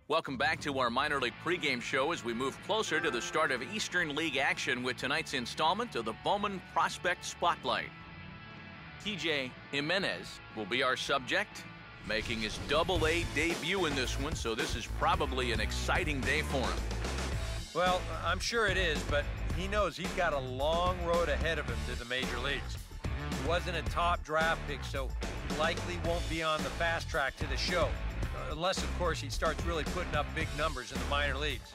Welcome back to our minor league pregame show as we move closer to the start of Eastern League action with tonight's installment of the Bowman Prospect Spotlight. TJ Jimenez will be our subject, making his Double-A debut in this one, so this is probably an exciting day for him. Well, I'm sure it is, but he knows he's got a long road ahead of him to the major leagues. He wasn't a top draft pick, so he likely won't be on the fast track to the show. Unless, of course, he starts really putting up big numbers in the minor leagues.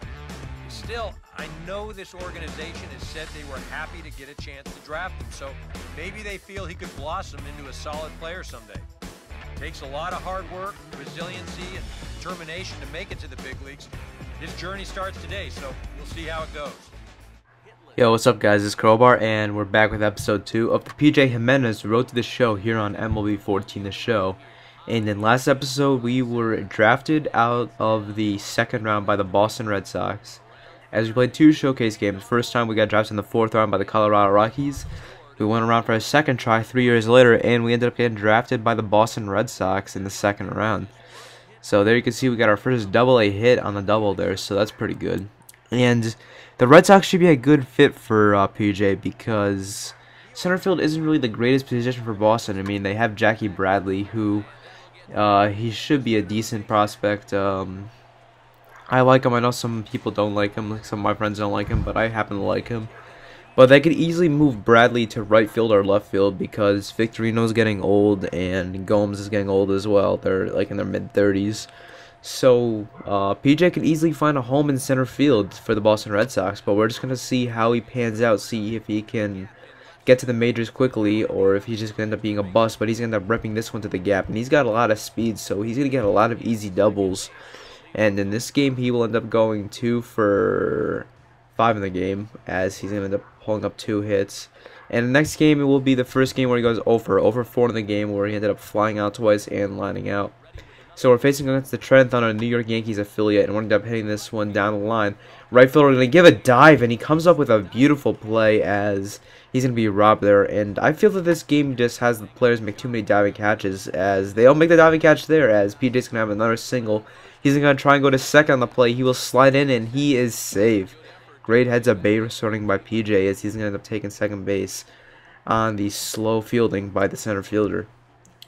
Still, I know this organization has said they were happy to get a chance to draft him, so maybe they feel he could blossom into a solid player someday. It takes a lot of hard work, resiliency, and determination to make it to the big leagues. His journey starts today, so we'll see how it goes. Yo, what's up guys, it's Crowbar, and we're back with episode 2 of the PJ Jimenez Road to the Show here on MLB 14 The Show. And in last episode, we were drafted out of the second round by the Boston Red Sox, as we played 2 showcase games. First time we got drafted in the 4th round by the Colorado Rockies. We went around for a second try 3 years later, and we ended up getting drafted by the Boston Red Sox in the second round. So there you can see we got our first Double-A hit on the double there, so that's pretty good. And the Red Sox should be a good fit for PJ, because center field isn't really the greatest position for Boston. I mean, they have Jackie Bradley, who he should be a decent prospect. I like him. I know some people don't like him. Like some of my friends don't like him, but I happen to like him. But they could easily move Bradley to right field or left field, because Victorino's getting old and Gomes is getting old as well. They're like in their mid-30s. So PJ could easily find a home in center field for the Boston Red Sox, but we're just going to see how he pans out, see if he can get to the majors quickly, or if he's just going to end up being a bust. But he's going to end up ripping this one to the gap, and he's got a lot of speed, so he's going to get a lot of easy doubles. And in this game, he will end up going 2 for 5 in the game, as he's going to end up pulling up 2 hits. And the next game, it will be the first game where he goes 0 for 4 in the game, where he ended up flying out twice and lining out. So we're facing against the Trent Thunder, New York Yankees affiliate, and we're going to end up hitting this one down the line. Right fielder going to give a dive, and he comes up with a beautiful play, as he's going to be robbed there. And I feel that this game just has the players make too many diving catches, as they all make the diving catch there, as PJ's going to have another single. He's going to try and go to second on the play. He will slide in, and he is safe. Great heads-up base starting by PJ, as he's going to end up taking second base on the slow fielding by the center fielder.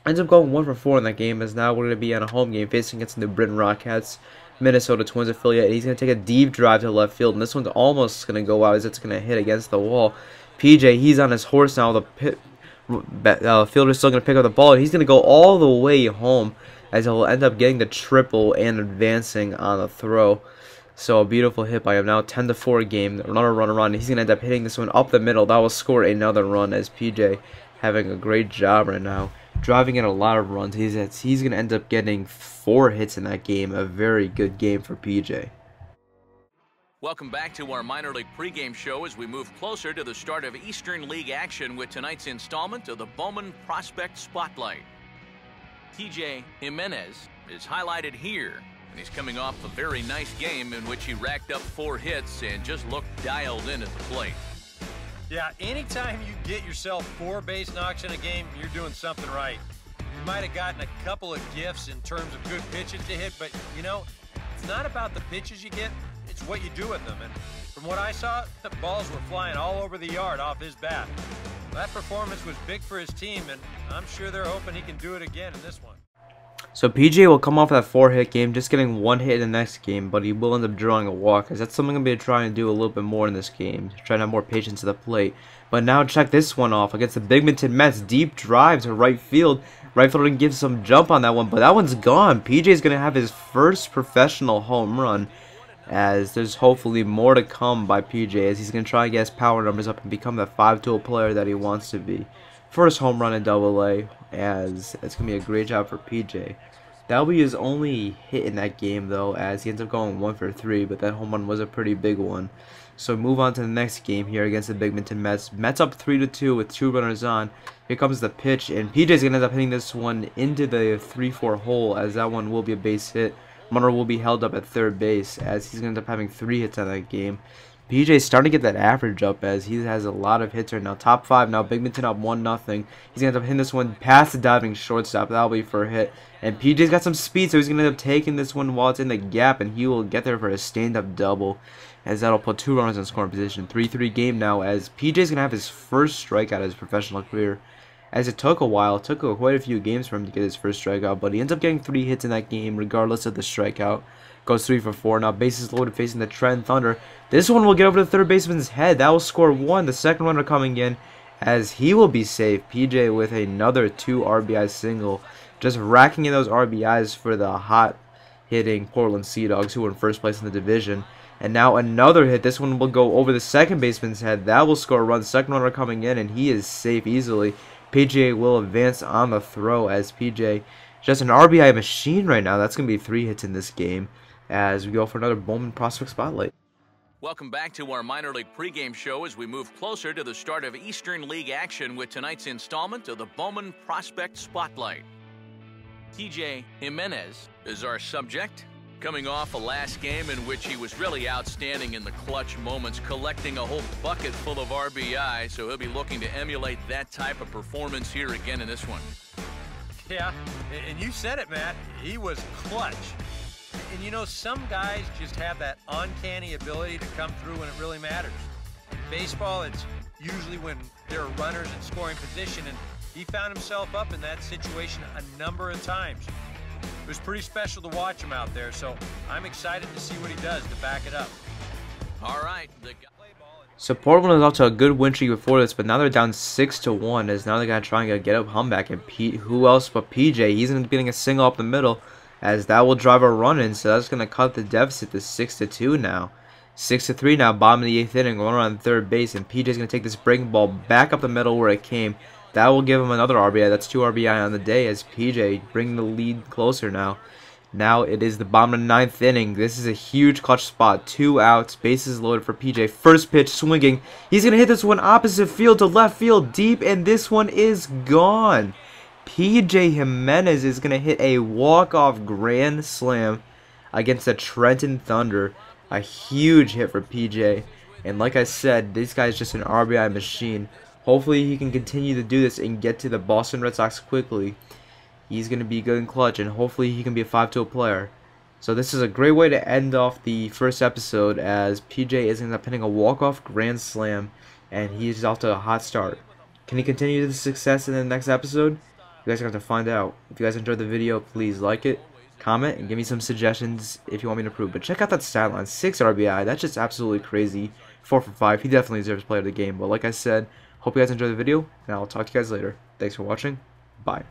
Ends up going 1 for 4 in that game, as now we're going to be on a home game facing against the New Britain Rockets, Minnesota Twins affiliate. And he's going to take a deep drive to left field, and this one's almost going to go out as it's going to hit against the wall. PJ, he's on his horse now. The fielder's still going to pick up the ball, and he's going to go all the way home, as he'll end up getting the triple and advancing on the throw. So a beautiful hit by him. Now 10-4 game. Another run. He's going to end up hitting this one up the middle. That will score another run, as PJ having a great job right now, driving in a lot of runs. He's going to end up getting 4 hits in that game. A very good game for PJ. Welcome back to our minor league pregame show as we move closer to the start of Eastern League action with tonight's installment of the Bowman Prospect Spotlight. TJ Jimenez is highlighted here, and he's coming off a very nice game in which he racked up 4 hits and just looked dialed in at the plate. Yeah, anytime you get yourself 4 base knocks in a game, you're doing something right. You might have gotten a couple of gifts in terms of good pitches to hit, but, you know, it's not about the pitches you get, it's what you do with them. And from what I saw, the balls were flying all over the yard off his bat. That performance was big for his team, and I'm sure they're hoping he can do it again in this one. So PJ will come off that 4-hit game, just getting 1 hit in the next game, but he will end up drawing a walk, because that's something I'm going to be trying to do a little bit more in this game, trying to have more patience at the plate. But now check this one off against the Bigminton Mets. Deep drive to right field. Right fielder can give some jump on that one, but that one's gone. PJ's going to have his first professional home run, as there's hopefully more to come by PJ, as he's going to try and get his power numbers up and become the 5-tool player that he wants to be. First home run in Double-A, as it's going to be a great job for PJ. That'll be his only hit in that game, though, as he ends up going 1 for 3, but that home run was a pretty big one. So move on to the next game here against the Bigminton Mets. Mets up 3-2 with 2 runners on. Here comes the pitch, and PJ's going to end up hitting this one into the 3-4 hole, as that one will be a base hit. Runner will be held up at third base, as he's going to end up having 3 hits on that game. PJ's starting to get that average up as he has a lot of hits right now. Top 5 now. Bigminton up 1-0. He's going to end up hitting this one past the diving shortstop. That'll be for a hit. And PJ's got some speed, so he's going to end up taking this one while it's in the gap, and he will get there for a stand-up double, as that'll put 2 runners in scoring position. 3-3 game now, as PJ's going to have his first strikeout of his professional career. As it took a while, it took quite a few games for him to get his first strikeout, but he ends up getting 3 hits in that game regardless of the strikeout. Goes 3 for 4. Now bases loaded facing the Trent Thunder. This one will get over the third baseman's head. That will score 1. The second runner coming in as he will be safe. PJ with another 2 RBI single. Just racking in those RBIs for the hot hitting Portland Sea Dogs, who were in first place in the division. And now another hit. This one will go over the second baseman's head. That will score a run. Second runner coming in, and he is safe easily. PJ will advance on the throw as PJ just an RBI machine right now. That's going to be 3 hits in this game as we go for another Bowman Prospect Spotlight. Welcome back to our minor league pregame show as we move closer to the start of Eastern League action with tonight's installment of the Bowman Prospect Spotlight. TJ Jimenez is our subject, coming off a last game in which he was really outstanding in the clutch moments, collecting a whole bucket full of RBI, so he'll be looking to emulate that type of performance here again in this one. Yeah, and you said it, Matt. He was clutch. And you know, some guys just have that uncanny ability to come through when it really matters. In baseball, it's usually when there are runners in scoring position, and he found himself up in that situation a number of times. It was pretty special to watch him out there, so I'm excited to see what he does to back it up. All right. So Portland was off to a good win streak before this, but now they're down 6-1 as now they're going to try and get a comeback. And who else but PJ? He's going to be getting a single up the middle, as that will drive a run in, so that's going to cut the deficit to 6-2 now. 6-3 now, bottom of the 8th inning, runner on third base, and PJ's going to take this breaking ball back up the middle where it came. That will give him another RBI. That's 2 RBI on the day as PJ bringing the lead closer now. Now it is the bottom of the 9th inning. This is a huge clutch spot. 2 outs, bases loaded for PJ. First pitch swinging. He's going to hit this one opposite field to left field deep, and this one is gone. PJ Jimenez is going to hit a walk-off grand slam against the Trenton Thunder. A huge hit for PJ. And like I said, this guy's just an RBI machine. Hopefully he can continue to do this and get to the Boston Red Sox quickly. He's going to be good in clutch, and hopefully he can be a 5-tool player. So this is a great way to end off the first episode, as PJ is going to end up hitting a walk-off grand slam, and he's off to a hot start. Can he continue the success in the next episode? You guys are going to have to find out. If you guys enjoyed the video, please like it, comment, and give me some suggestions if you want me to improve. But check out that stat line, 6 RBI. That's just absolutely crazy. 4 for 5. He definitely deserves player of the game. But like I said, hope you guys enjoyed the video, and I'll talk to you guys later. Thanks for watching. Bye.